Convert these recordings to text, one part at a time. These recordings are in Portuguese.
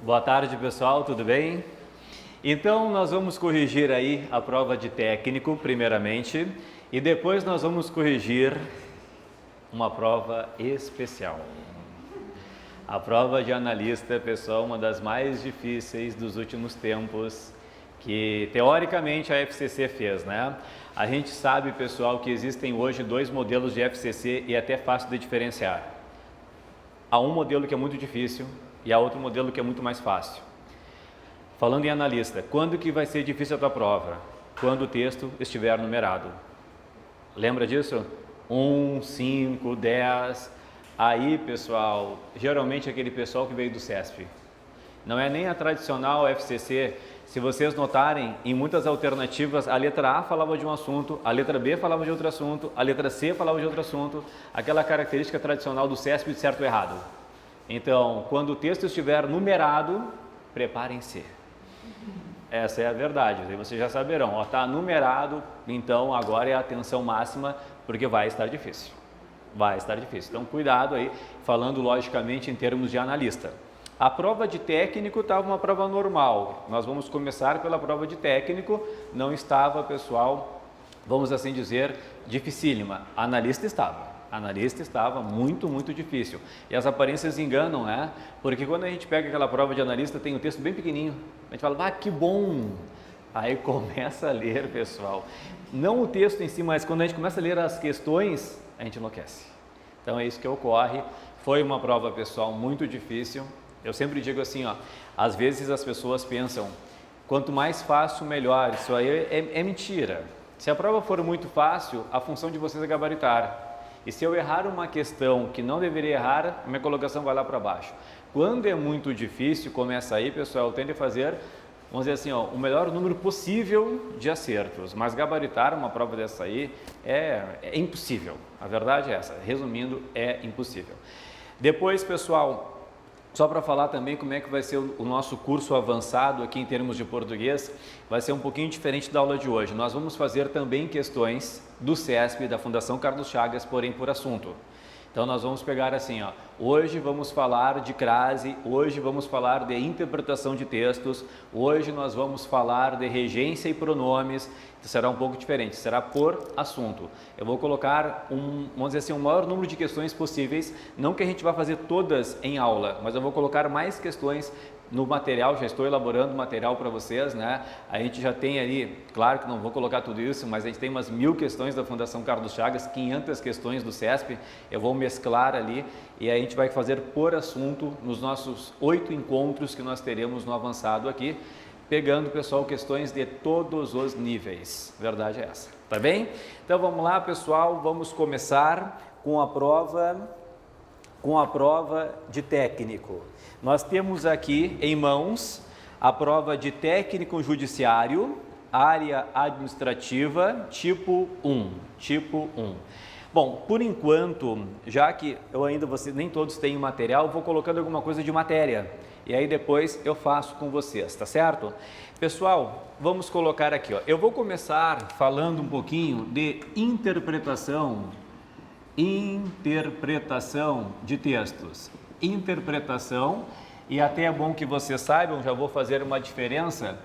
Boa tarde, pessoal, tudo bem? Então, nós vamos corrigir aí a prova de técnico, primeiramente, e depois nós vamos corrigir uma prova especial. A prova de analista, pessoal, uma das mais difíceis dos últimos tempos, que teoricamente a FCC fez, né? A gente sabe, pessoal, que existem hoje dois modelos de FCC e é até fácil de diferenciar. Há um modelo que é muito difícil e há outro modelo que é muito mais fácil. Falando em analista, quando que vai ser difícil a tua prova? Quando o texto estiver numerado. Lembra disso? 1, 5, 10. Aí, pessoal, geralmente é aquele pessoal que veio do CESP. Não é nem a tradicional FCC. Se vocês notarem, em muitas alternativas, a letra A falava de um assunto, a letra B falava de outro assunto, a letra C falava de outro assunto, aquela característica tradicional do CESP de certo ou errado. Então, quando o texto estiver numerado, preparem-se. Essa é a verdade, aí vocês já saberão. Está numerado, então agora é a atenção máxima, porque vai estar difícil. Vai estar difícil. Então, cuidado aí, falando logicamente em termos de analista. A prova de técnico estava uma prova normal. Nós vamos começar pela prova de técnico. Não estava, pessoal, vamos assim dizer, dificílima. Analista estava. Analista estava muito difícil. E as aparências enganam, né? Porque quando a gente pega aquela prova de analista, tem um texto bem pequenininho. A gente fala, que bom! Aí começa a ler, pessoal. Não o texto em si, mas quando a gente começa a ler as questões, a gente enlouquece. Então é isso que ocorre. Foi uma prova, pessoal, muito difícil. Eu sempre digo assim, às vezes as pessoas pensam, quanto mais fácil, melhor. Isso aí é mentira. Se a prova for muito fácil, a função de vocês é gabaritar. E se eu errar uma questão que não deveria errar, a minha colocação vai lá para baixo. Quando é muito difícil, começa aí, pessoal, eu tento fazer, vamos dizer assim, o melhor número possível de acertos. Mas gabaritar uma prova dessa aí é impossível. A verdade é essa. Resumindo, é impossível. Depois, pessoal, só para falar também como é que vai ser o nosso curso avançado aqui em termos de português, vai ser um pouquinho diferente da aula de hoje. Nós vamos fazer também questões do CESP, da Fundação Carlos Chagas, porém por assunto. Então nós vamos pegar assim, hoje vamos falar de crase, hoje vamos falar de interpretação de textos, hoje nós vamos falar de regência e pronomes, será um pouco diferente, será por assunto. Eu vou colocar vamos dizer assim, um maior número de questões possíveis, não que a gente vá fazer todas em aula, mas eu vou colocar mais questões no material, já estou elaborando material para vocês, né? A gente já tem ali, claro que não vou colocar tudo isso, mas a gente tem umas 1000 questões da Fundação Carlos Chagas, 500 questões do CESP, eu vou mesclar ali e a gente vai fazer por assunto nos nossos 8 encontros que nós teremos no avançado aqui, pegando, pessoal, questões de todos os níveis. Verdade é essa, tá bem? Então vamos lá, pessoal, vamos começar com a prova de técnico. Nós temos aqui em mãos a prova de técnico judiciário, área administrativa, tipo 1. Bom, por enquanto, já que vocês nem todos têm material, vou colocando alguma coisa de matéria. E aí depois eu faço com vocês, tá certo? Pessoal, vamos colocar aqui, eu vou começar falando um pouquinho de interpretação de textos. Interpretação, e até é bom que vocês saibam, já vou fazer uma diferença,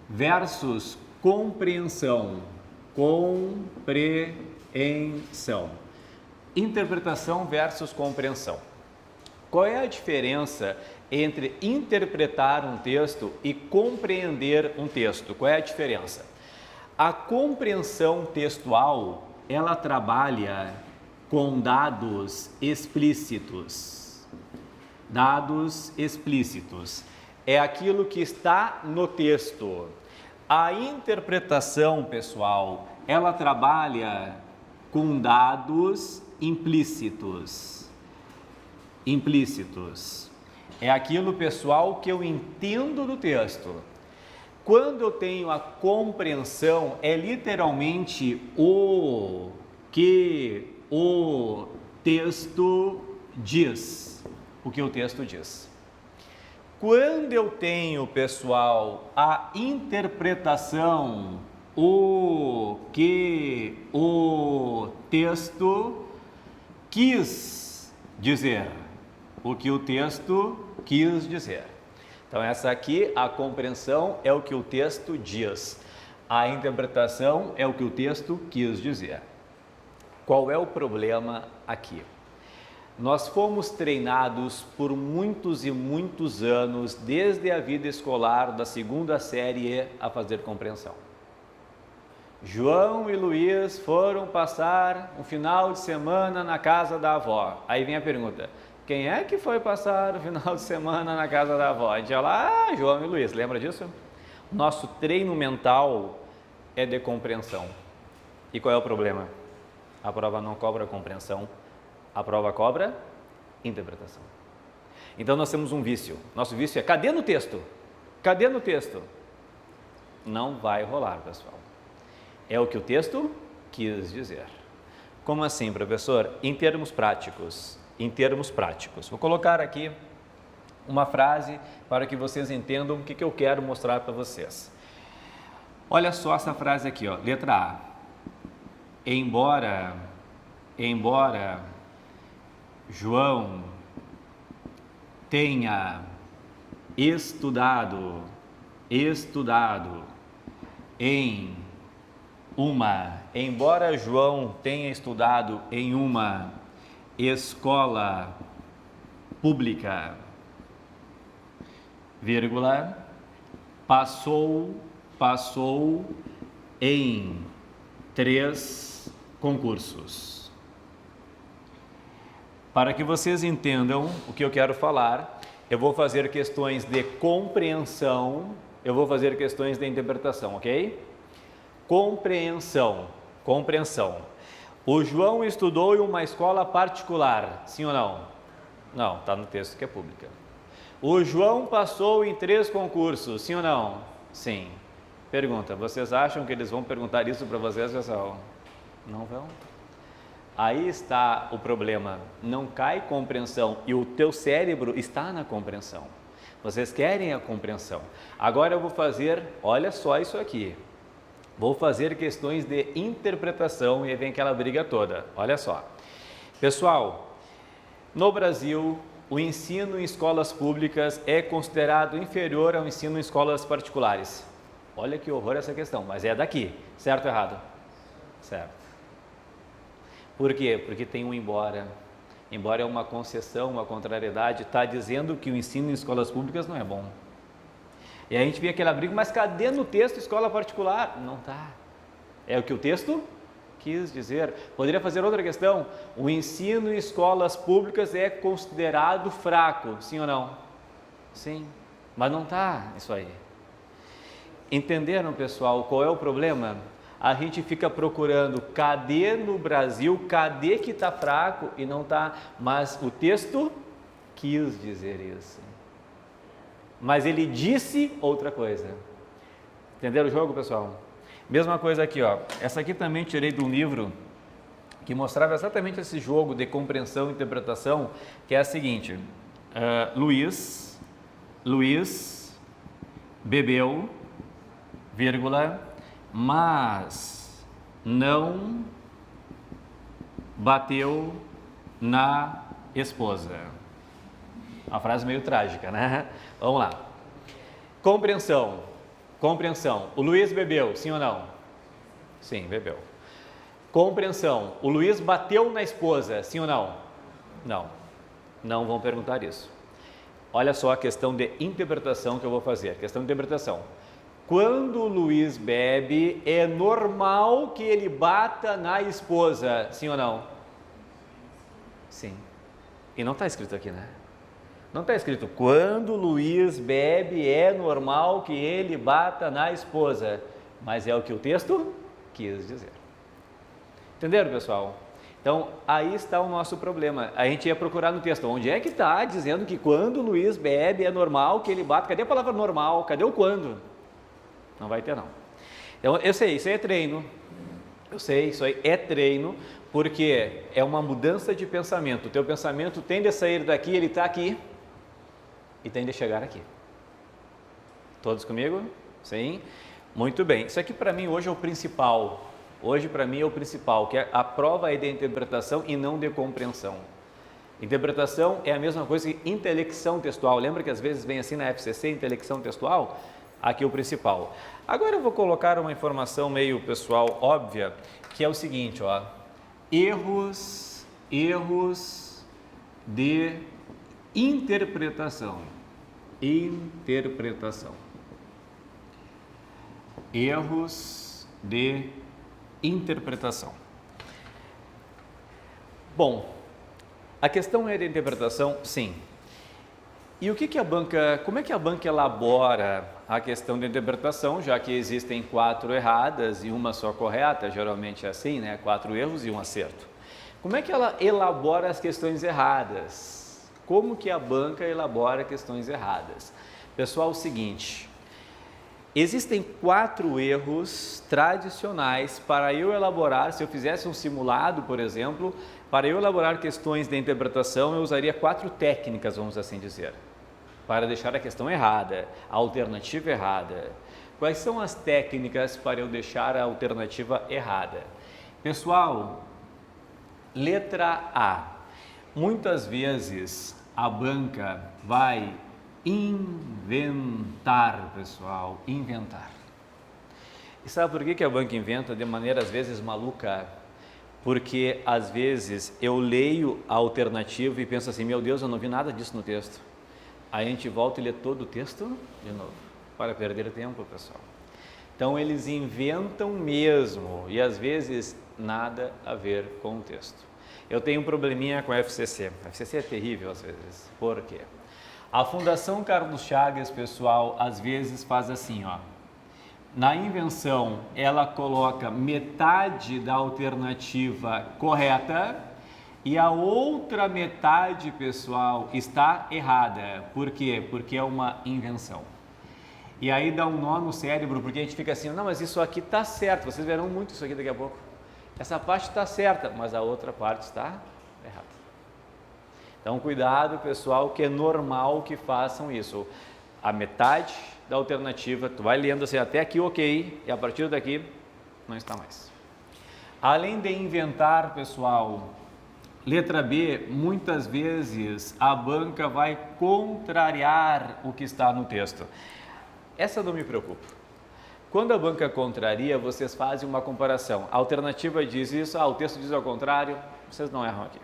versus compreensão. Interpretação versus compreensão. Qual é a diferença entre interpretar um texto e compreender um texto? Qual é a diferença? A compreensão textual, ela trabalha com dados explícitos. Dados explícitos. É aquilo que está no texto. A interpretação, pessoal, ela trabalha com dados implícitos. É aquilo, pessoal, que eu entendo do texto. Quando eu tenho a compreensão, é literalmente o que o texto diz. O que o texto diz. Quando eu tenho, pessoal, a interpretação, o que o texto quis dizer. O que o texto quis dizer. Então essa aqui, a compreensão é o que o texto diz. A interpretação é o que o texto quis dizer. Qual é o problema aqui? Nós fomos treinados por muitos e muitos anos, desde a vida escolar da segunda série, a fazer compreensão. João e Luiz foram passar um final de semana na casa da avó. Aí vem a pergunta, quem é que foi passar o final de semana na casa da avó? A gente fala, João e Luiz, lembra disso? Nosso treino mental é de compreensão. E qual é o problema? A prova não cobra compreensão, a prova cobra interpretação. Então nós temos um vício. Nosso vício é, cadê no texto? Cadê no texto? Não vai rolar, pessoal. É o que o texto quis dizer. Como assim, professor? Em termos práticos. Em termos práticos. Vou colocar aqui uma frase para que vocês entendam o que eu quero mostrar para vocês. Olha só essa frase aqui, ó, letra A. Embora João tenha estudado em embora João tenha estudado em uma escola pública, vírgula, passou em 3 concursos. Para que vocês entendam o que eu quero falar, eu vou fazer questões de compreensão, eu vou fazer questões de interpretação, ok? Compreensão. O João estudou em uma escola particular, sim ou não? Não, está no texto que é pública. O João passou em 3 concursos, sim ou não? Sim. Pergunta, vocês acham que eles vão perguntar isso para vocês, pessoal? Não vão. Aí está o problema, não cai compreensão e o teu cérebro está na compreensão. Vocês querem a compreensão. Agora eu vou fazer, olha só isso aqui. Vou fazer questões de interpretação e aí vem aquela briga toda. Olha só. Pessoal, no Brasil, o ensino em escolas públicas é considerado inferior ao ensino em escolas particulares. Olha que horror essa questão, mas é daqui. Certo ou errado? Certo. Por quê? Porque tem um embora. Embora é uma concessão, uma contrariedade, está dizendo que o ensino em escolas públicas não é bom. E a gente vê aquela briga, mas cadê no texto escola particular? Não está. É o que o texto quis dizer. Poderia fazer outra questão. O ensino em escolas públicas é considerado fraco, sim ou não? Sim, mas não está isso aí. Entenderam, pessoal, qual é o problema? A gente fica procurando cadê no Brasil, cadê que está fraco e não está, mas o texto quis dizer isso. Mas ele disse outra coisa. Entenderam o jogo, pessoal? Mesma coisa aqui, ó. Essa aqui também tirei de um livro que mostrava exatamente esse jogo de compreensão e interpretação, que é a seguinte. Luiz bebeu, vírgula, mas não bateu na esposa. Uma frase meio trágica, né? Vamos lá. Compreensão. O Luiz bebeu, sim ou não? Sim, bebeu. Compreensão. O Luiz bateu na esposa, sim ou não? Não. Não vão perguntar isso. Olha só a questão de interpretação que eu vou fazer. Questão de interpretação. Quando o Luiz bebe, é normal que ele bata na esposa, sim ou não? Sim. E não está escrito aqui, né? Não está escrito, quando o Luiz bebe, é normal que ele bata na esposa. Mas é o que o texto quis dizer. Entenderam, pessoal? Então, aí está o nosso problema. A gente ia procurar no texto, onde é que está dizendo que quando o Luiz bebe, é normal que ele bata? Cadê a palavra normal? Cadê o quando? Não vai ter, não. Então, eu sei, isso aí é treino. Eu sei, isso aí é treino, porque é uma mudança de pensamento. O teu pensamento tende a sair daqui, ele está aqui, e tende a chegar aqui. Todos comigo? Sim? Muito bem. Isso aqui para mim hoje é o principal. Hoje para mim é o principal, que a prova é de interpretação e não de compreensão. Interpretação é a mesma coisa que intelecção textual. Lembra que às vezes vem assim na FCC, intelecção textual? Aqui é o principal. Agora eu vou colocar uma informação meio pessoal óbvia, que é o seguinte, ó. Erros de interpretação. Erros de interpretação. Bom, a questão é de interpretação, sim. E como é que a banca elabora a questão de interpretação, já que existem 4 erradas e uma só correta, geralmente é assim, né? 4 erros e um acerto. Como é que ela elabora as questões erradas? Como que a banca elabora questões erradas? Pessoal, é o seguinte, existem 4 erros tradicionais para eu elaborar, se eu fizesse um simulado, por exemplo, para eu elaborar questões de interpretação, eu usaria 4 técnicas, vamos assim dizer, para deixar a questão errada, a alternativa errada. Quais são as técnicas para eu deixar a alternativa errada? Pessoal, letra A. Muitas vezes a banca vai inventar, pessoal, inventar. E sabe por que a banca inventa de maneira às vezes maluca? Porque às vezes eu leio a alternativa e penso assim, meu Deus, eu não vi nada disso no texto. Aí a gente volta e lê todo o texto de novo, para perder tempo, pessoal. Então eles inventam mesmo e às vezes nada a ver com o texto. Eu tenho um probleminha com a FCC. A FCC é terrível às vezes. Por quê? A Fundação Carlos Chagas, pessoal, às vezes faz assim, ó. Na invenção, ela coloca metade da alternativa correta e a outra metade, pessoal, está errada. Por quê? Porque é uma invenção. E aí dá um nó no cérebro, porque a gente fica assim, não, mas isso aqui está certo. Vocês verão muito isso aqui daqui a pouco. Essa parte está certa, mas a outra parte está errada. Então, cuidado, pessoal, que é normal que façam isso. A metade da alternativa, tu vai lendo assim, até aqui ok, e a partir daqui não está mais. Além de inventar, pessoal, letra B, muitas vezes a banca vai contrariar o que está no texto. Essa não me preocupa. Quando a banca contraria, vocês fazem uma comparação. A alternativa diz isso, o texto diz ao contrário, vocês não erram aqui.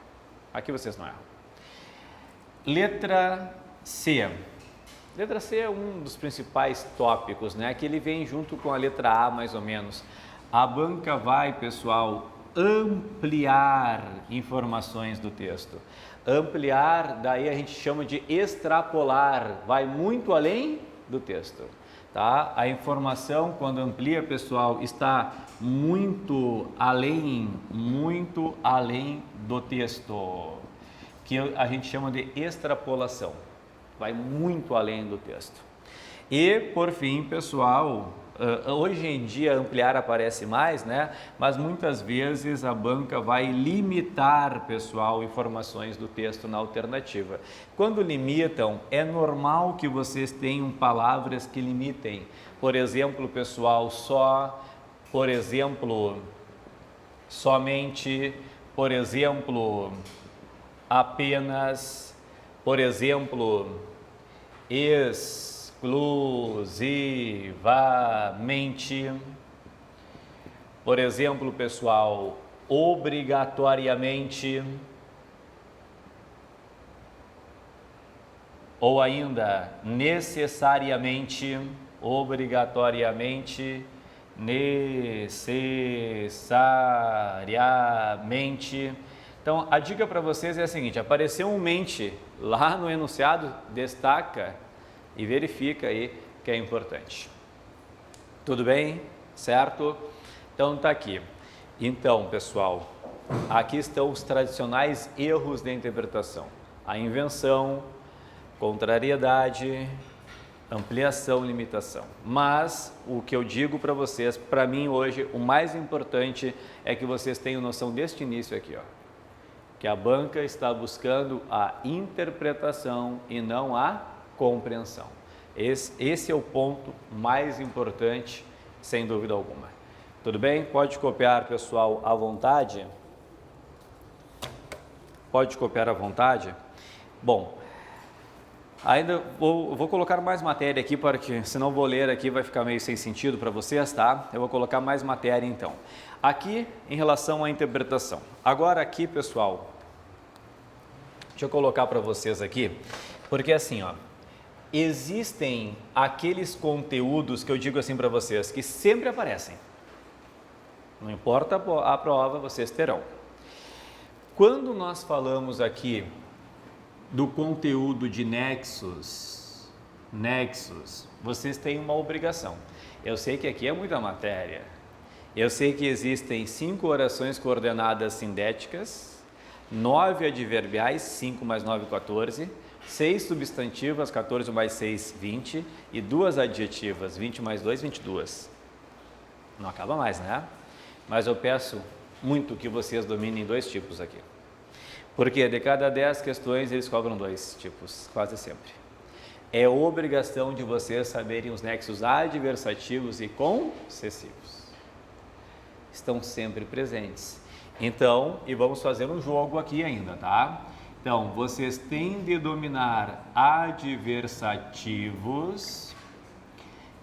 Aqui vocês não erram. Letra C. Letra C é um dos principais tópicos, né? Que ele vem junto com a letra A, mais ou menos. A banca vai, pessoal, ampliar informações do texto. Ampliar, daí a gente chama de extrapolar, vai muito além do texto. Tá? A informação, quando amplia, pessoal, está muito além do texto, que a gente chama de extrapolação, vai muito além do texto. E, por fim, pessoal, hoje em dia ampliar aparece mais, né? Mas muitas vezes a banca vai limitar, pessoal, informações do texto na alternativa. Quando limitam, é normal que vocês tenham palavras que limitem. Por exemplo, pessoal, só, por exemplo, somente, por exemplo, apenas, por exemplo, exclusivamente, por exemplo, pessoal, obrigatoriamente, ou ainda necessariamente, obrigatoriamente, necessariamente. Então, a dica para vocês é a seguinte, apareceu um mente lá no enunciado, destaca e verifica aí que é importante. Tudo bem? Certo? Então, tá aqui. Então, pessoal, aqui estão os tradicionais erros de interpretação. A invenção, contrariedade, ampliação, limitação. Mas o que eu digo para vocês, para mim hoje, o mais importante é que vocês tenham noção deste início aqui, ó. Que a banca está buscando a interpretação e não a compreensão. Esse é o ponto mais importante, sem dúvida alguma. Tudo bem? Pode copiar, pessoal, à vontade. pode copiar à vontade. Bom, ainda vou colocar mais matéria aqui, porque senão vou ler aqui, vai ficar meio sem sentido para vocês, tá? Eu vou colocar mais matéria então. Aqui, em relação à interpretação. Agora aqui, pessoal, deixa eu colocar para vocês aqui, porque assim, ó, existem aqueles conteúdos que eu digo assim para vocês, que sempre aparecem. Não importa a prova, vocês terão. Quando nós falamos aqui do conteúdo de nexos, vocês têm uma obrigação. Eu sei que aqui é muita matéria. Eu sei que existem 5 orações coordenadas sindéticas, 9 adverbiais, 5 mais 9, 14, 6 substantivas, 14 mais 6, 20, e 2 adjetivas, 20 mais 2, 22. Não acaba mais, né? Mas eu peço muito que vocês dominem 2 tipos aqui. Porque de cada 10 questões eles cobram 2 tipos, quase sempre. É obrigação de vocês saberem os nexos adversativos e concessivos. Estão sempre presentes. Então, e vamos fazer um jogo aqui ainda, tá? Então, vocês têm de dominar adversativos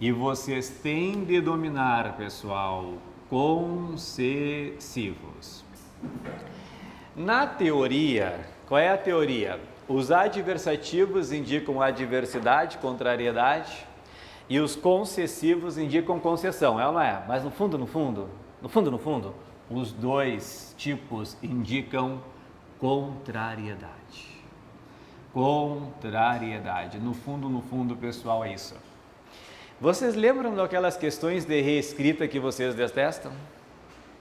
e vocês têm de dominar, pessoal, concessivos. Na teoria, qual é a teoria? Os adversativos indicam adversidade, contrariedade, e os concessivos indicam concessão, é ou não é? Mas no fundo, os 2 tipos indicam contrariedade. Contrariedade. No fundo, pessoal, é isso. Vocês lembram daquelas questões de reescrita que vocês detestam?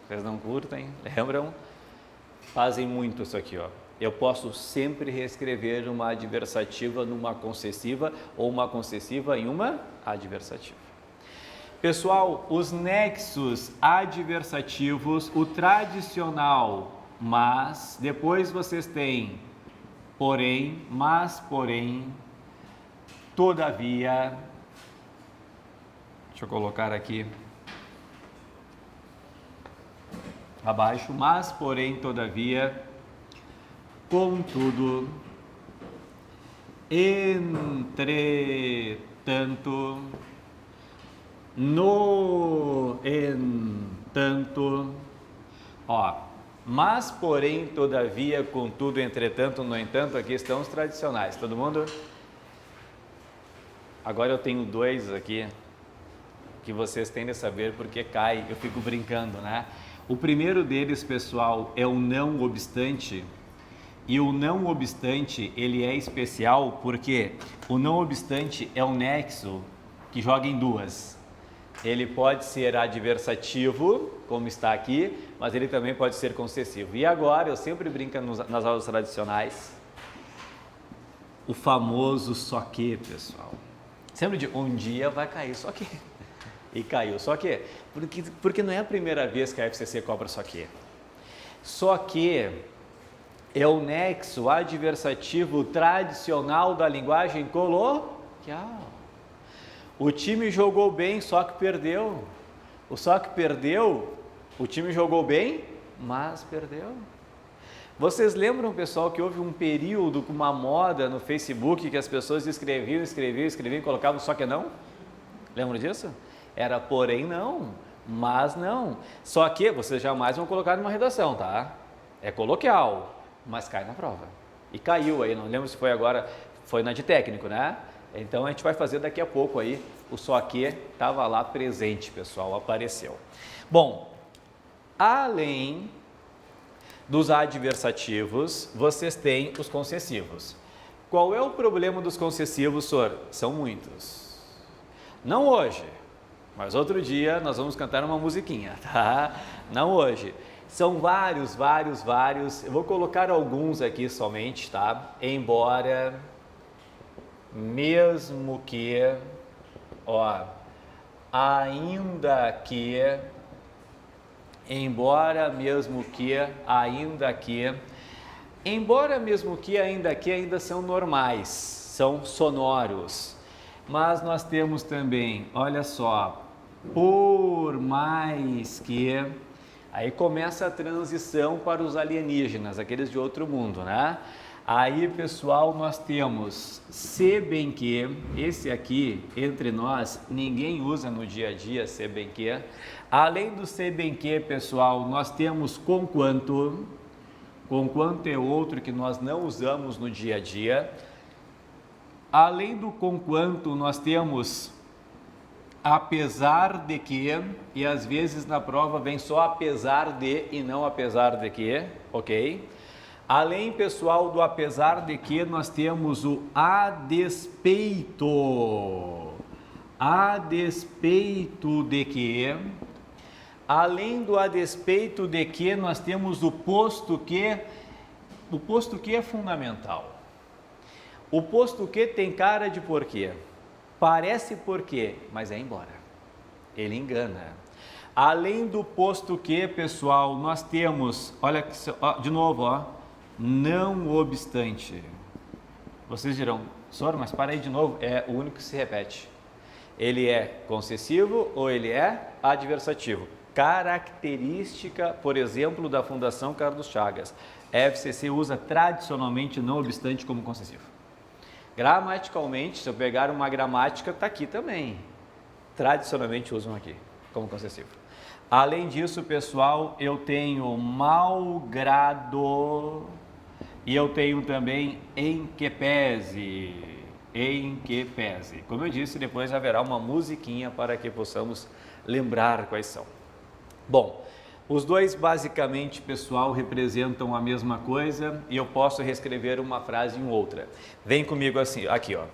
Vocês não curtem? Lembram? Fazem muito isso aqui, ó. Eu posso sempre reescrever uma adversativa numa concessiva ou uma concessiva em uma adversativa. Pessoal, os nexos adversativos, o tradicional mas, depois vocês têm porém, mas, porém, todavia. Deixa eu colocar aqui abaixo, mas, porém, todavia, contudo, entretanto, no entanto, ó, mas, porém, todavia, contudo, entretanto, no entanto, aqui estão os tradicionais. Todo mundo? Agora eu tenho 2 aqui que vocês têm de saber porque cai, eu fico brincando, né? O primeiro deles, pessoal, é o não obstante. E o não obstante, ele é especial porque o não obstante é um nexo que joga em 2. Ele pode ser adversativo, como está aqui, mas ele também pode ser concessivo. E agora, eu sempre brinco nas aulas tradicionais, o famoso só que, pessoal. Sempre digo, um dia vai cair só que. E caiu só que. Porque não é a primeira vez que a FCC cobra só que. Só que é o nexo adversativo tradicional da linguagem coloquial. O time jogou bem, só que perdeu. O só que perdeu, o time jogou bem, mas perdeu. Vocês lembram, pessoal, que houve um período com uma moda no Facebook que as pessoas escreviam e colocavam só que não? Lembram disso? Era porém não, mas não. Só que vocês jamais vão colocar numa redação, tá? É coloquial, mas cai na prova. E caiu aí, não lembro se foi agora, foi na de técnico, né? Então a gente vai fazer daqui a pouco aí, o só que estava lá presente, pessoal, apareceu. Bom, além dos adversativos, vocês têm os concessivos. Qual é o problema dos concessivos, senhor? São muitos. Não hoje, mas outro dia nós vamos cantar uma musiquinha, tá? Não hoje. São vários. Eu vou colocar alguns aqui somente, tá? Embora, mesmo que, ó, ainda que, embora mesmo que, ainda que, embora mesmo que, ainda são normais, são sonoros. Mas nós temos também, olha só, por mais que, Aí começa a transição para os alienígenas, aqueles de outro mundo, né? Aí, pessoal, nós temos, se bem que, esse aqui, entre nós, ninguém usa no dia a dia, se bem que. Além do se bem que, pessoal, nós temos conquanto. Conquanto é outro que nós não usamos no dia a dia. Além do conquanto, nós temos apesar de que, e às vezes na prova vem só apesar de e não apesar de que, ok? Além, pessoal, do apesar de que, nós temos o a despeito. A despeito de que. Além do a despeito de que, nós temos o posto que. O posto que é fundamental. O posto que tem cara de porquê. Parece porquê, mas é embora. Ele engana. Além do posto que, pessoal, nós temos, olha, de novo, ó. Não obstante. Vocês dirão, Sor, mas para aí de novo, é o único que se repete. Ele é concessivo ou ele é adversativo. Característica, por exemplo, da Fundação Carlos Chagas. A FCC usa tradicionalmente não obstante como concessivo. Gramaticalmente, se eu pegar uma gramática, está aqui também. Tradicionalmente usam aqui como concessivo. Além disso, pessoal, eu tenho malgrado e eu tenho também em que pese. Em que pese. Como eu disse, depois haverá uma musiquinha para que possamos lembrar quais são. Bom, os dois basicamente, pessoal, representam a mesma coisa e eu posso reescrever uma frase em outra. Vem comigo assim, aqui ó.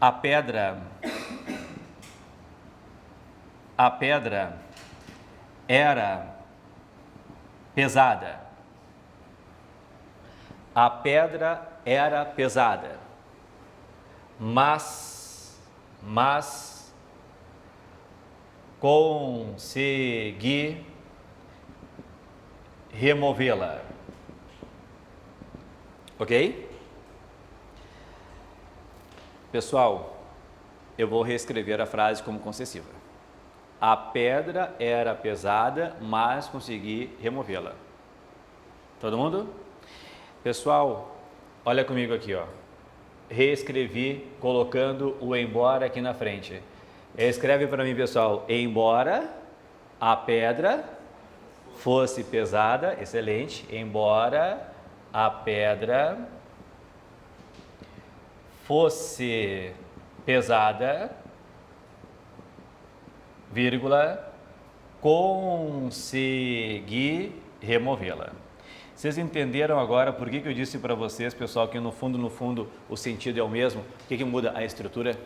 A pedra era pesada. A pedra era pesada, mas consegui removê-la. Ok? Pessoal, eu vou reescrever a frase como concessiva. A pedra era pesada, mas consegui removê-la. Todo mundo? Pessoal, olha comigo aqui, ó. Reescrevi colocando o embora aqui na frente. Escreve para mim, pessoal. Embora a pedra fosse pesada, excelente. Embora a pedra fosse pesada, vírgula, consegui removê-la. Vocês entenderam agora por que eu disse para vocês, pessoal, que no fundo, o sentido é o mesmo? O que muda? A estrutura.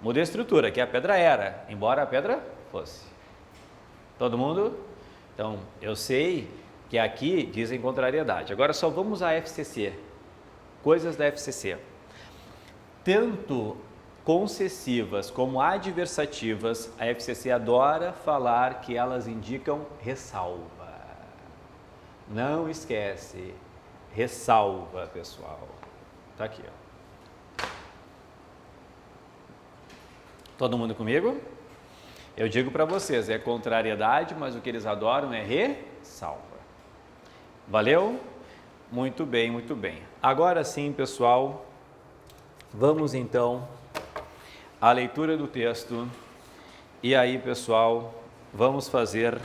Muda a estrutura, que a pedra era, embora a pedra fosse. Todo mundo? Então, eu sei que aqui dizem contrariedade. Agora só vamos à FCC. Coisas da FCC. Tanto concessivas como adversativas, a FCC adora falar que elas indicam ressalva. Não esquece, ressalva, pessoal. Tá aqui, ó. Todo mundo comigo? Eu digo para vocês, é contrariedade, mas o que eles adoram é ressalva. Valeu? Muito bem, muito bem. Agora sim, pessoal, vamos então à leitura do texto. E aí, pessoal, vamos fazer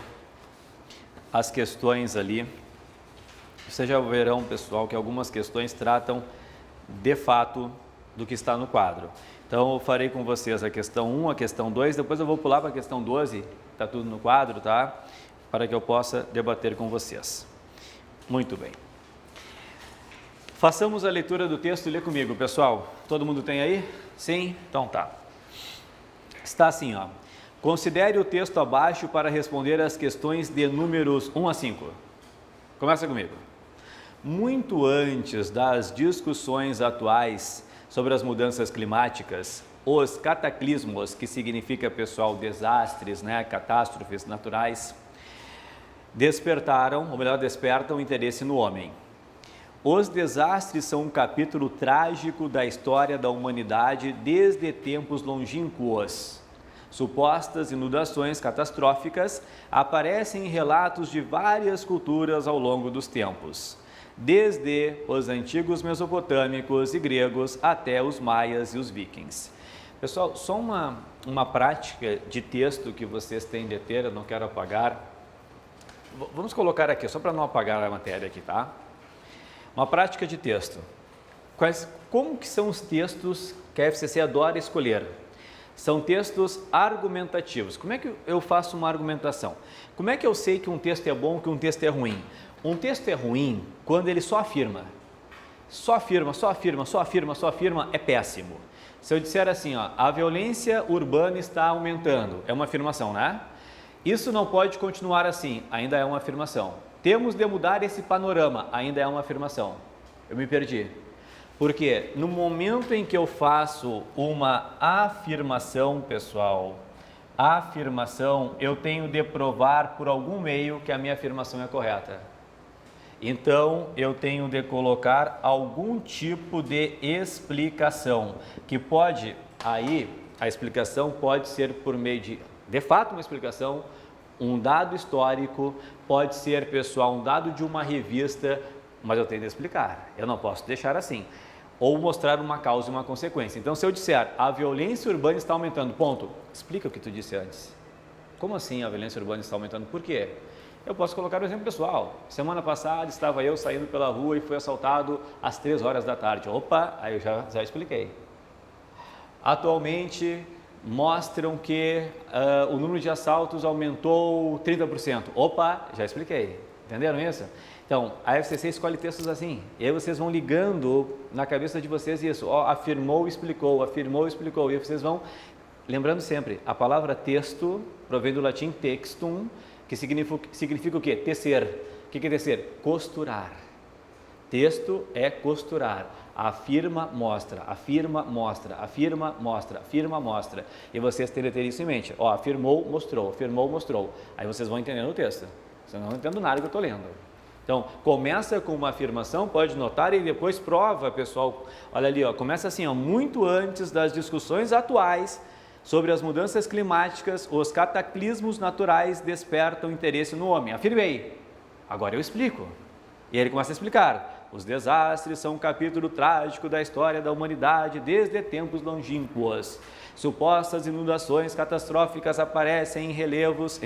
as questões ali. Vocês já verão, pessoal, que algumas questões tratam de fato do que está no quadro. Então, eu farei com vocês a questão 1, a questão 2, depois eu vou pular para a questão 12, está tudo no quadro, tá? Para que eu possa debater com vocês. Muito bem. Façamos a leitura do texto e lê comigo, pessoal. Todo mundo tem aí? Sim? Então tá. Está assim, ó. Considere o texto abaixo para responder as questões de números 1 a 5. Começa comigo. Muito antes das discussões atuais sobre as mudanças climáticas, os cataclismos, que significa, pessoal, desastres, né, catástrofes naturais, despertam o interesse no homem. Os desastres são um capítulo trágico da história da humanidade desde tempos longínquos. Supostas inundações catastróficas aparecem em relatos de várias culturas ao longo dos tempos, desde os antigos mesopotâmicos e gregos até os maias e os vikings. Pessoal, só uma prática de texto que vocês têm de ter, eu não quero apagar. Vamos colocar aqui, só para não apagar a matéria aqui, tá? Uma prática de texto. Como que são os textos que a FCC adora escolher? São textos argumentativos. Como é que eu faço uma argumentação? Como é que eu sei que um texto é bom, que um texto é ruim? Um texto é ruim quando ele só afirma. Só afirma, só afirma, só afirma, só afirma, é péssimo. Se eu disser assim, ó, a violência urbana está aumentando, é uma afirmação, né? Isso não pode continuar assim, ainda é uma afirmação. Temos de mudar esse panorama, ainda é uma afirmação. Eu me perdi. Porque no momento em que eu faço uma afirmação, pessoal, eu tenho de provar por algum meio que a minha afirmação é correta. Então, eu tenho de colocar algum tipo de explicação, que pode, aí, a explicação pode ser por meio de fato, uma explicação, um dado histórico, pode ser, pessoal, um dado de uma revista, mas eu tenho de explicar, eu não posso deixar assim. Ou mostrar uma causa e uma consequência. Então, se eu disser, a violência urbana está aumentando, ponto, explica o que tu disse antes. Como assim a violência urbana está aumentando? Por quê? Eu posso colocar um exemplo pessoal. Semana passada estava eu saindo pela rua e fui assaltado às 3 horas da tarde. Opa, aí eu já expliquei. Atualmente mostram que o número de assaltos aumentou 30%. Opa, já expliquei. Entenderam isso? Então, a FCC escolhe textos assim, e aí vocês vão ligando na cabeça de vocês isso, afirmou, explicou, e aí vocês vão, lembrando sempre, a palavra texto provém do latim textum, que significa o quê? Tecer. O que é tecer? Costurar. Texto é costurar. Afirma, mostra, afirma, mostra, afirma, mostra, afirma, mostra. E vocês têm de ter isso em mente. Afirmou, mostrou, afirmou, mostrou. Aí vocês vão entendendo o texto. Vocês não entendem nada que eu estou lendo. Então, começa com uma afirmação, pode notar, e depois prova, pessoal. Olha ali, começa assim, muito antes das discussões atuais sobre as mudanças climáticas, os cataclismos naturais despertam interesse no homem. Afirmei, agora eu explico. E ele começa a explicar. Os desastres são um capítulo trágico da história da humanidade desde tempos longínquos. Supostas inundações catastróficas aparecem em relatos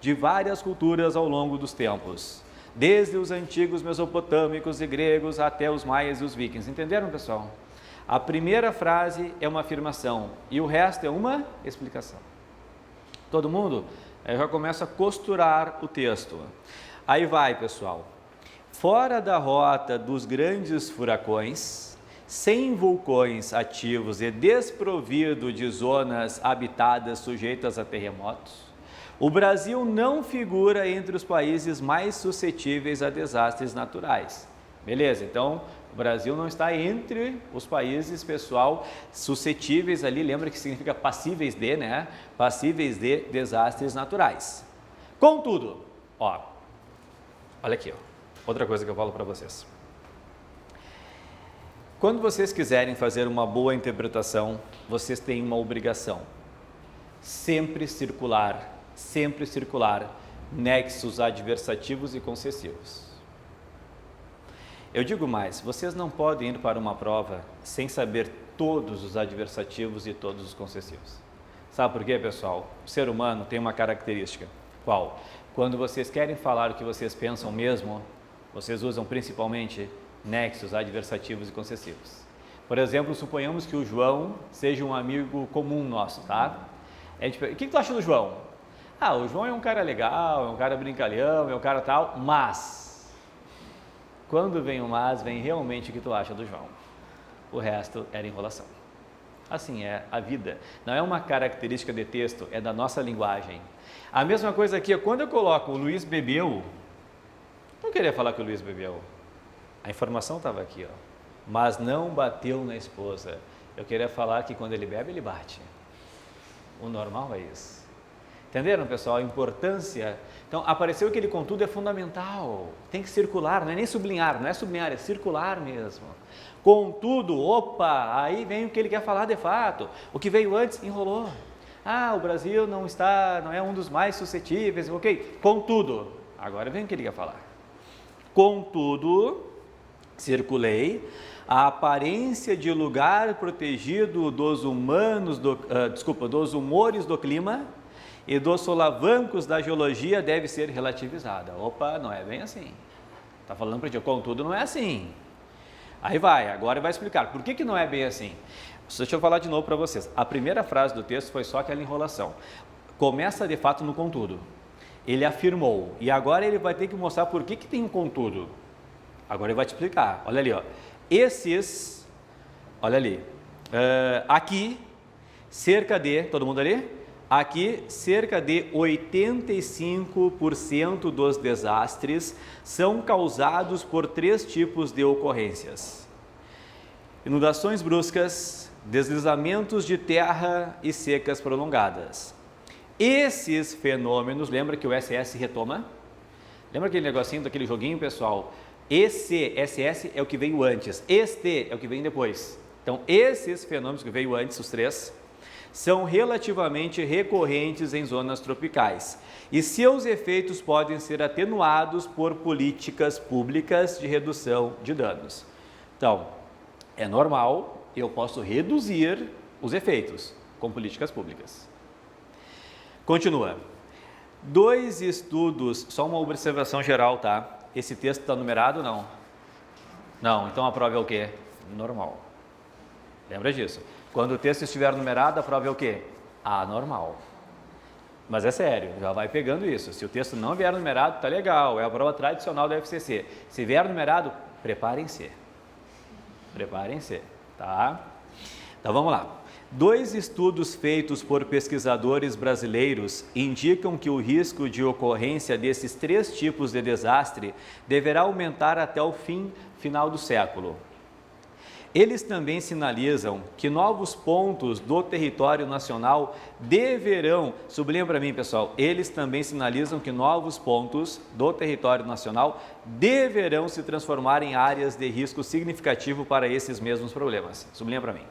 de várias culturas ao longo dos tempos, desde os antigos mesopotâmicos e gregos até os maias e os vikings. Entenderam, pessoal? A primeira frase é uma afirmação e o resto é uma explicação. Todo mundo? Eu já começo a costurar o texto. Aí vai, pessoal. Fora da rota dos grandes furacões, sem vulcões ativos e desprovido de zonas habitadas sujeitas a terremotos, o Brasil não figura entre os países mais suscetíveis a desastres naturais. Beleza, então o Brasil não está entre os países, pessoal, suscetíveis ali, lembra que significa passíveis de, né? Passíveis de desastres naturais. Contudo, olha aqui, outra coisa que eu falo para vocês. Quando vocês quiserem fazer uma boa interpretação, vocês têm uma obrigação. Sempre circular, nexos adversativos e concessivos. Eu digo mais, vocês não podem ir para uma prova sem saber todos os adversativos e todos os concessivos. Sabe por quê, pessoal? O ser humano tem uma característica. Qual? Quando vocês querem falar o que vocês pensam mesmo, vocês usam principalmente nexos adversativos e concessivos. Por exemplo, suponhamos que o João seja um amigo comum nosso, tá? O que tu acha do João? O João é um cara legal, é um cara brincalhão, é um cara tal, mas... Quando vem o mas, vem realmente o que tu acha do João. O resto era enrolação. Assim é a vida. Não é uma característica de texto, é da nossa linguagem. A mesma coisa aqui, quando eu coloco o Luiz bebeu, não queria falar que o Luiz bebeu. A informação estava aqui, mas não bateu na esposa. Eu queria falar que quando ele bebe, ele bate. O normal é isso. Entenderam, pessoal? A importância. Então, apareceu que ele, contudo, é fundamental. Tem que circular, não é nem sublinhar, não é sublinhar, é circular mesmo. Contudo, aí vem o que ele quer falar de fato. O que veio antes, enrolou. o Brasil não é um dos mais suscetíveis, ok? Contudo, agora vem o que ele quer falar. Contudo, circulei, a aparência de lugar protegido dos humores do clima e dos solavancos da geologia deve ser relativizada. Opa, não é bem assim. Está falando para ti, contudo, não é assim. Aí agora vai explicar por que não é bem assim. Deixa eu falar de novo para vocês. A primeira frase do texto foi só aquela enrolação. Começa de fato no contudo. Ele afirmou, e agora ele vai ter que mostrar por que tem um contudo. Agora ele vai te explicar. Olha ali, ó. Olha ali, aqui, todo mundo ali? Aqui, cerca de 85% dos desastres são causados por 3 tipos de ocorrências: inundações bruscas, deslizamentos de terra e secas prolongadas. Esses fenômenos, lembra que o SS retoma? Lembra aquele negocinho daquele joguinho, pessoal? SS é o que veio antes, este é o que vem depois. Então, esses fenômenos que veio antes, os 3, são relativamente recorrentes em zonas tropicais e seus efeitos podem ser atenuados por políticas públicas de redução de danos. Então, é normal, eu posso reduzir os efeitos com políticas públicas. Continua. 2 estudos, só uma observação geral, tá? Esse texto está numerado ou não? Não, então a prova é o quê? Normal. Lembra disso? Quando o texto estiver numerado, a prova é o quê? Anormal. Mas é sério, já vai pegando isso. Se o texto não vier numerado, tá legal, é a prova tradicional da FCC. Se vier numerado, preparem-se. Preparem-se, tá? Então vamos lá. 2 estudos feitos por pesquisadores brasileiros indicam que o risco de ocorrência desses 3 tipos de desastre deverá aumentar até o final do século. Eles também sinalizam que novos pontos do território nacional deverão, sublinha para mim, pessoal, eles também sinalizam que novos pontos do território nacional deverão se transformar em áreas de risco significativo para esses mesmos problemas. Sublinha para mim.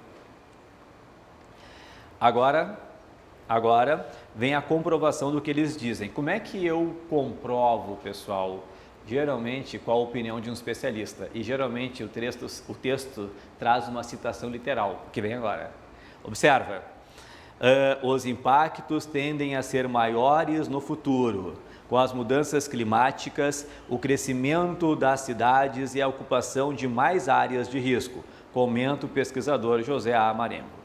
Agora vem a comprovação do que eles dizem. Como é que eu comprovo, pessoal? Geralmente com a opinião de um especialista. E geralmente o texto traz uma citação literal, que vem agora. Observa. Os impactos tendem a ser maiores no futuro, com as mudanças climáticas, o crescimento das cidades e a ocupação de mais áreas de risco, comenta o pesquisador José A. Marembo.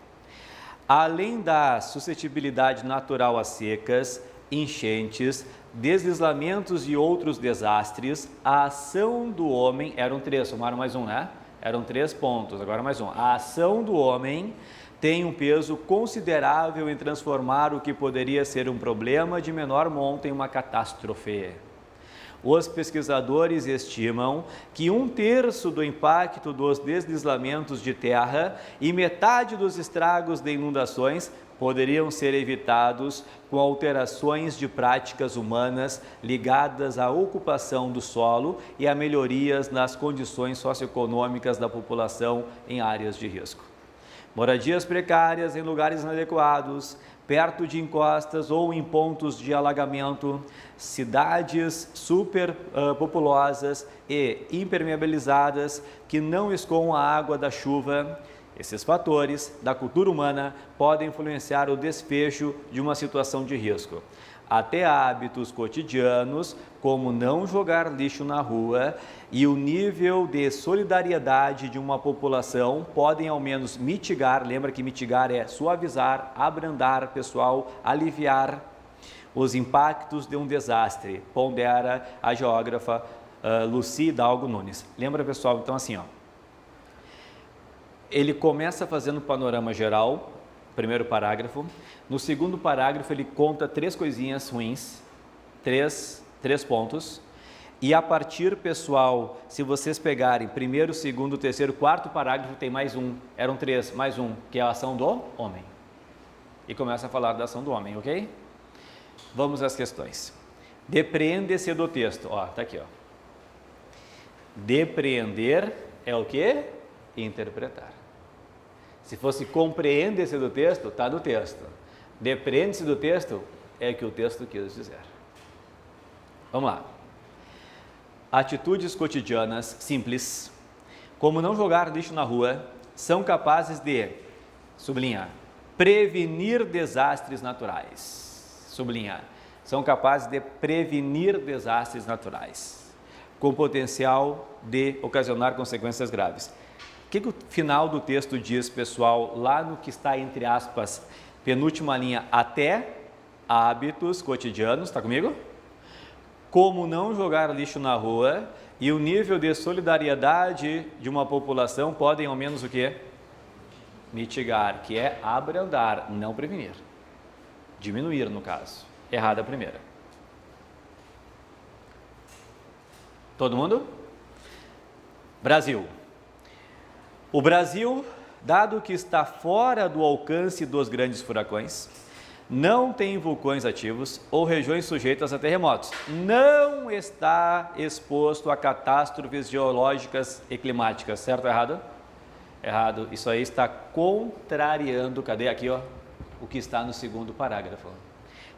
Além da suscetibilidade natural a secas, enchentes, deslizamentos e outros desastres, a ação do homem, eram 3, somaram mais um, né? Eram 3 pontos, agora mais um. A ação do homem tem um peso considerável em transformar o que poderia ser um problema de menor monta em uma catástrofe. Os pesquisadores estimam que 1/3 do impacto dos deslizamentos de terra e metade dos estragos de inundações poderiam ser evitados com alterações de práticas humanas ligadas à ocupação do solo e a melhorias nas condições socioeconômicas da população em áreas de risco. Moradias precárias em lugares inadequados, perto de encostas ou em pontos de alagamento, cidades superpopulosas e impermeabilizadas que não escoam a água da chuva. Esses fatores da cultura humana podem influenciar o desfecho de uma situação de risco. Até hábitos cotidianos, como não jogar lixo na rua, e o nível de solidariedade de uma população podem ao menos mitigar, lembra que mitigar é suavizar, abrandar, pessoal, aliviar os impactos de um desastre, pondera a geógrafa Lucy Hidalgo Nunes. Lembra, pessoal, então assim, ó, ele começa fazendo um panorama geral, primeiro parágrafo. No segundo parágrafo ele conta 3 coisinhas ruins, três pontos. E a partir, pessoal, se vocês pegarem primeiro, segundo, terceiro, quarto parágrafo, tem mais um, eram 3, mais um, que é a ação do homem. E começa a falar da ação do homem, ok? Vamos às questões. Depreende-se do texto, ó, tá aqui, ó. Depreender é o quê? Interpretar. Se fosse compreender-se do texto, está no texto. Depreende-se do texto, é que o texto quis dizer. Vamos lá. Atitudes cotidianas simples, como não jogar lixo na rua, são capazes de, sublinhar, prevenir desastres naturais. Sublinhar, são capazes de prevenir desastres naturais, com potencial de ocasionar consequências graves. O que o final do texto diz, pessoal, lá no que está entre aspas, penúltima linha, até hábitos cotidianos, está comigo? Como não jogar lixo na rua e o nível de solidariedade de uma população podem ao menos o quê? Mitigar, que é abrandar, não prevenir. Diminuir, no caso. Errada a primeira. Todo mundo? Brasil. O Brasil, dado que está fora do alcance dos grandes furacões, não tem vulcões ativos ou regiões sujeitas a terremotos, não está exposto a catástrofes geológicas e climáticas, certo ou errado? Errado, isso aí está contrariando, cadê aqui, ó, o que está no segundo parágrafo.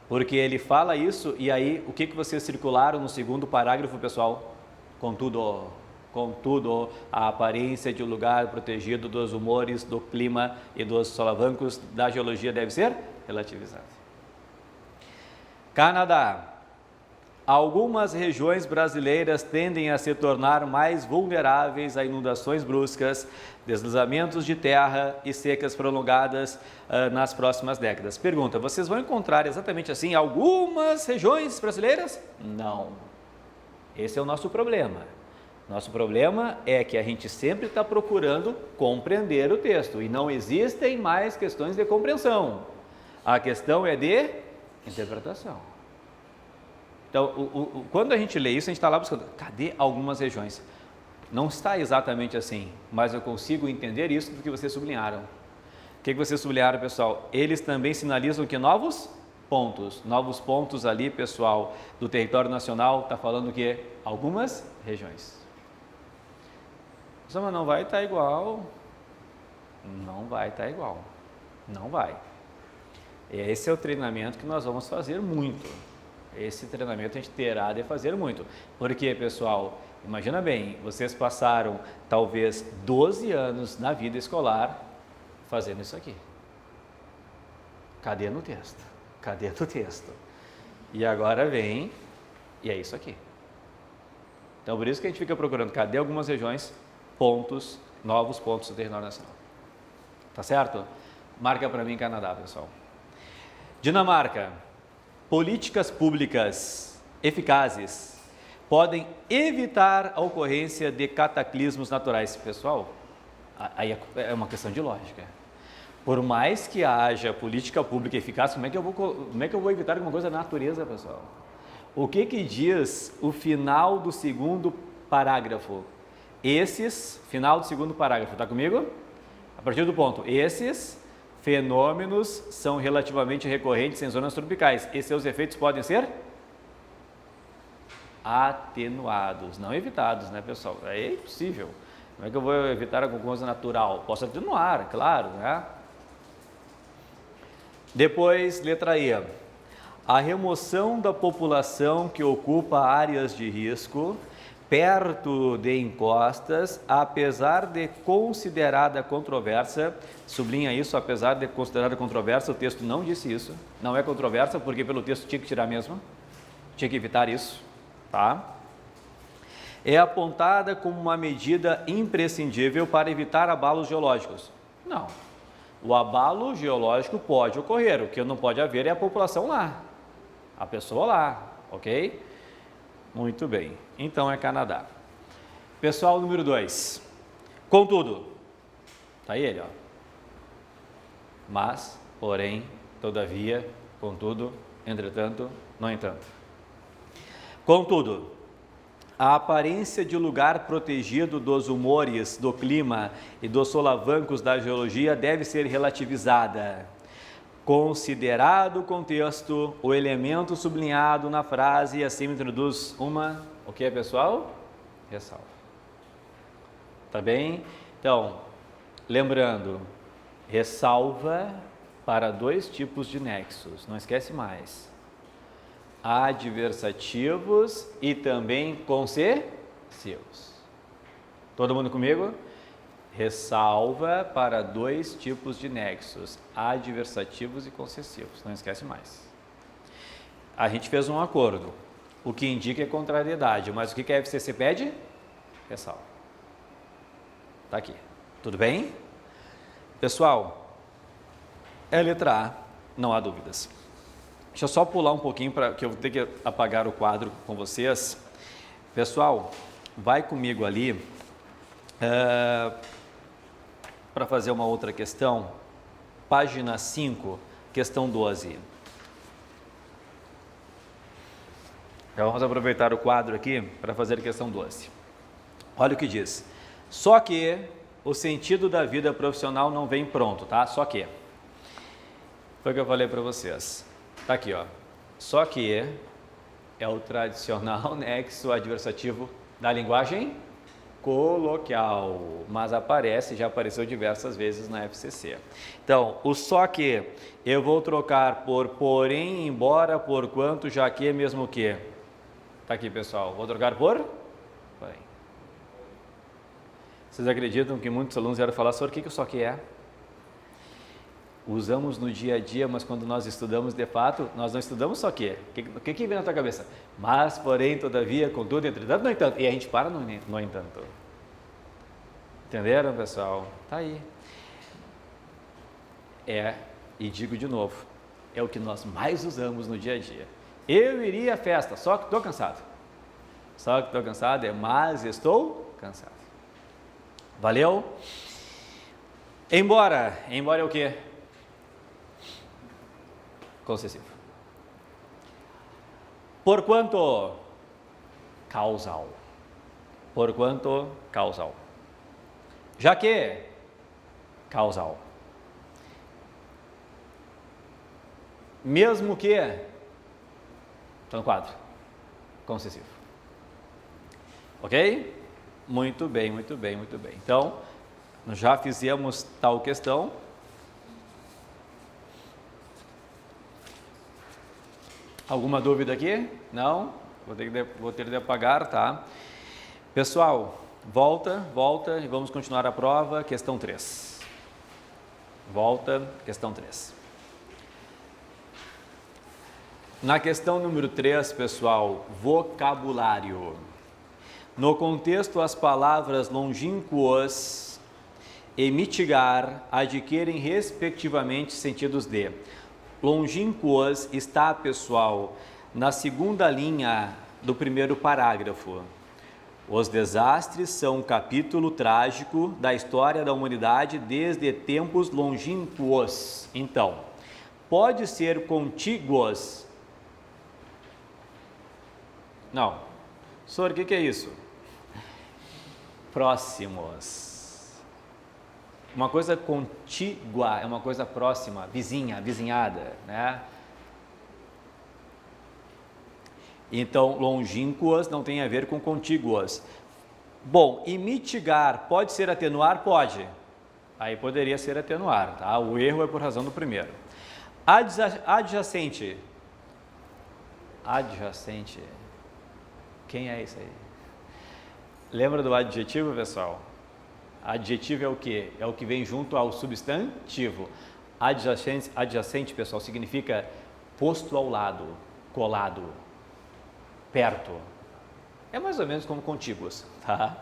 Porque ele fala isso e aí, o que vocês circularam no segundo parágrafo, pessoal? Contudo, a aparência de um lugar protegido dos humores, do clima e dos solavancos da geologia deve ser relativizado. Canadá. Algumas regiões brasileiras tendem a se tornar mais vulneráveis a inundações bruscas, deslizamentos de terra e secas prolongadas nas próximas décadas. Pergunta, vocês vão encontrar exatamente assim algumas regiões brasileiras? Não. Esse é o nosso problema. Nosso problema é que a gente sempre está procurando compreender o texto e não existem mais questões de compreensão. A questão é de interpretação. Então, quando a gente lê isso, a gente está lá buscando, cadê algumas regiões? Não está exatamente assim, mas eu consigo entender isso do que vocês sublinharam. O que vocês sublinharam, pessoal? Eles também sinalizam que novos pontos ali, pessoal, do território nacional, está falando que algumas regiões. Mas não vai estar igual. Não vai estar igual. Não vai. Esse é o treinamento que nós vamos fazer muito. Esse treinamento a gente terá de fazer muito. Porque, pessoal, imagina bem, vocês passaram talvez 12 anos na vida escolar fazendo isso aqui. Cadê no texto? Cadê no texto? E agora vem, e é isso aqui. Então, por isso que a gente fica procurando, cadê algumas regiões, novos pontos do território nacional. Tá certo? Marca para mim Canadá, pessoal. Dinamarca. Políticas públicas eficazes podem evitar a ocorrência de cataclismos naturais. Pessoal, aí é uma questão de lógica. Por mais que haja política pública eficaz, como é que eu vou evitar alguma coisa da natureza, pessoal? O que diz o final do segundo parágrafo? Final do segundo parágrafo, está comigo? A partir do ponto, esses fenômenos são relativamente recorrentes em zonas tropicais e seus efeitos podem ser atenuados, não evitados, né, pessoal? É impossível. Como é que eu vou evitar alguma coisa natural? Posso atenuar, claro, né? Depois, letra E. A remoção da população que ocupa áreas de risco perto de encostas, apesar de considerada controversa, sublinha isso, apesar de considerada controversa, o texto não disse isso, não é controversa, porque pelo texto tinha que tirar mesmo, tinha que evitar isso, tá? É apontada como uma medida imprescindível para evitar abalos geológicos. Não, o abalo geológico pode ocorrer, o que não pode haver é a população lá, a pessoa lá, ok? Muito bem, então é Canadá. Pessoal, número 2. Contudo, está aí ele, ó. Mas, porém, todavia, contudo, entretanto, no entanto. Contudo, a aparência de lugar protegido dos humores, do clima e dos solavancos da geologia deve ser relativizada. Considerado o contexto, o elemento sublinhado na frase acima introduz uma, o que é, pessoal? Ressalva. Tá bem? Então, lembrando, ressalva para dois tipos de nexos, não esquece mais. Adversativos e também concessivos. Todo mundo comigo? Ressalva para dois tipos de nexos, adversativos e concessivos, não esquece mais. A gente fez um acordo, o que indica é contrariedade, mas o que a FCC pede? Ressalva. Tá aqui, tudo bem? Pessoal, é a letra A, não há dúvidas. Deixa eu só pular um pouquinho, que eu vou ter que apagar o quadro com vocês. Pessoal, vai comigo ali para fazer uma outra questão. Página 5, questão 12. Então, vamos aproveitar o quadro aqui para fazer a questão 12. Olha o que diz. Só que o sentido da vida profissional não vem pronto, tá? Só que. Foi o que eu falei para vocês. Tá aqui, ó. Só que é o tradicional nexo adversativo da linguagem coloquial, mas já apareceu diversas vezes na FCC. Então, o só que eu vou trocar por porém, embora, porquanto, já que, mesmo que. Tá aqui, pessoal. Vou trocar por porém. Vocês acreditam que muitos alunos vieram falar sobre o que o só que é? Usamos no dia a dia, mas quando nós estudamos de fato, nós não estudamos só que. O que vem na tua cabeça? Mas, porém, todavia, contudo, entretanto, no entanto. E a gente para no entanto. Entenderam, pessoal? Tá aí. E digo de novo, é o que nós mais usamos no dia a dia. Eu iria à festa, só que estou cansado. Só que estou cansado mas estou cansado. Valeu? Embora é o quê? Concessivo. Porquanto causal. Porquanto causal. Já que causal. Mesmo que está no quadro concessivo. Ok? Muito bem, muito bem, muito bem. Então, nós já fizemos tal questão. Alguma dúvida aqui? Não? Vou ter de apagar, tá? Pessoal, volta e vamos continuar a prova, questão 3. Volta, questão 3. Na questão número 3, pessoal, vocabulário. No contexto, as palavras longínquas e mitigar adquirem respectivamente sentidos de. Longínquas está, pessoal, na segunda linha do primeiro parágrafo. Os desastres são um capítulo trágico da história da humanidade desde tempos longínquos. Então, pode ser contíguos. Não. Senhor, o que é isso? Próximos. Uma coisa contígua é uma coisa próxima, vizinhada, né? Então, longínquas não tem a ver com contíguas. Bom, e mitigar pode ser atenuar? Pode. Aí poderia ser atenuar, tá? O erro é por razão do primeiro. Adjacente. Adjacente. Quem é isso aí? Lembra do adjetivo, pessoal? Adjetivo é o quê? É o que vem junto ao substantivo. Adjacente, pessoal, significa posto ao lado, colado, perto. É mais ou menos como contíguos, tá?